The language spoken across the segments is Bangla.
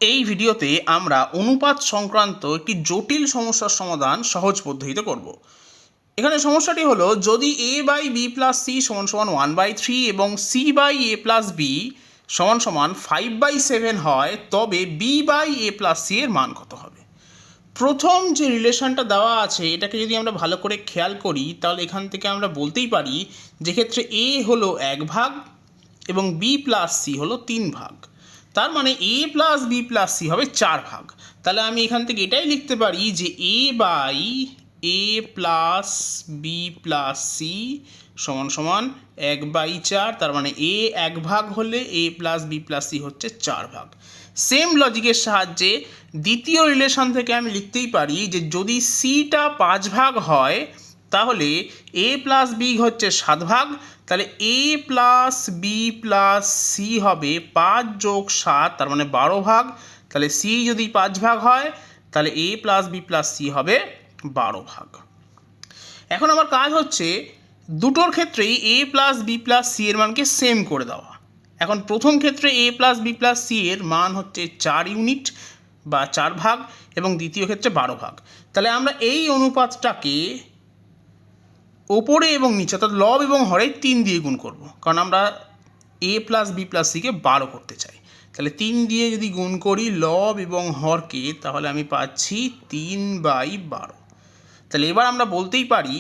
এই ভিডিওতে আমরা অনুপাত সংক্রান্ত একটি জটিল সমস্যার সমাধান সহজ পদ্ধতিতে করব। এখানে সমস্যাটি হলো, যদি a by b plus c সমান সমান 1/3 এবং c by a plus b সমান সমান 5/7 হয়, তবে b by a plus c এর মান কত হবে? প্রথম যে রিলেশনটা দেওয়া আছে এটাকে যদি আমরা ভালো করে খেয়াল করি, তাহলে এখান থেকে আমরা বলতেই পারি যে ক্ষেত্রে a হলো 1 ভাগ এবং b প্লাস সি হলো 3 ভাগ। তার মানে a plus b plus c হবে 4 ভাগ। তাহলে আমি এখান থেকে এটাই লিখতে পারি যে a by a plus b plus c সমান সমান 1/4। তার মানে a 1 ভাগ হলে a plus b plus c হচ্ছে 4 ভাগ। সেম লজিকের সাহায্যে দ্বিতীয় রিলেশন থেকে আমি লিখতেই পারি যে যদি সিটা 5 ভাগ হয় তাহলে a প্লাস বি হচ্ছে 7 ভাগ। তাহলে a plus b plus c হবে 5 যোগ 7, তার মানে 12 ভাগ। তাহলে সি যদি 5 ভাগ হয় তাহলে a plus b plus c হবে 12 ভাগ। এখন আমার কাজ হচ্ছে দুটোর ক্ষেত্রেই a plus b plus c এর মানকে সেম করে দেওয়া। এখন প্রথম ক্ষেত্রে a plus b plus c এর মান হচ্ছে 4 ইউনিট বা 4 ভাগ এবং দ্বিতীয় ক্ষেত্রে 12 ভাগ। তাহলে আমরা এই অনুপাতটাকে ওপরে এবং নিচে অর্থাৎ লব এবং হরে 3 দিয়ে গুণ করব, কারণ আমরা a প্লাস বি প্লাস সিকে 12 করতে চাই। তাহলে 3 দিয়ে যদি গুণ করি লব এবং হরকে, তাহলে আমি পাচ্ছি 3/12। তাহলে এবার আমরা বলতেই পারি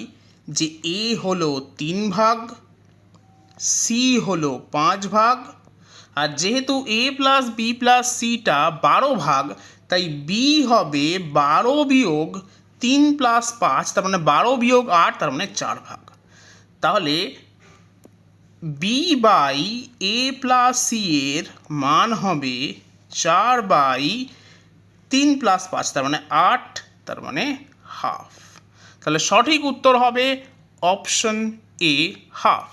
যে a হলো 3 ভাগ, c হলো 5 ভাগ, আর যেহেতু a প্লাস বি প্লাস সিটা 12 ভাগ, তাই b হবে 12 বিয়োগ 3 প্লাস 5, তার মানে 12 বিয়োগ 8, তার মানে 4 ভাগ। তাহলে b by a plus c এর মান হবে 4/3 প্লাস 5, তার মানে 8, তার মানে হাফ। তাহলে সঠিক উত্তর হবে অপশন এ, হাফ।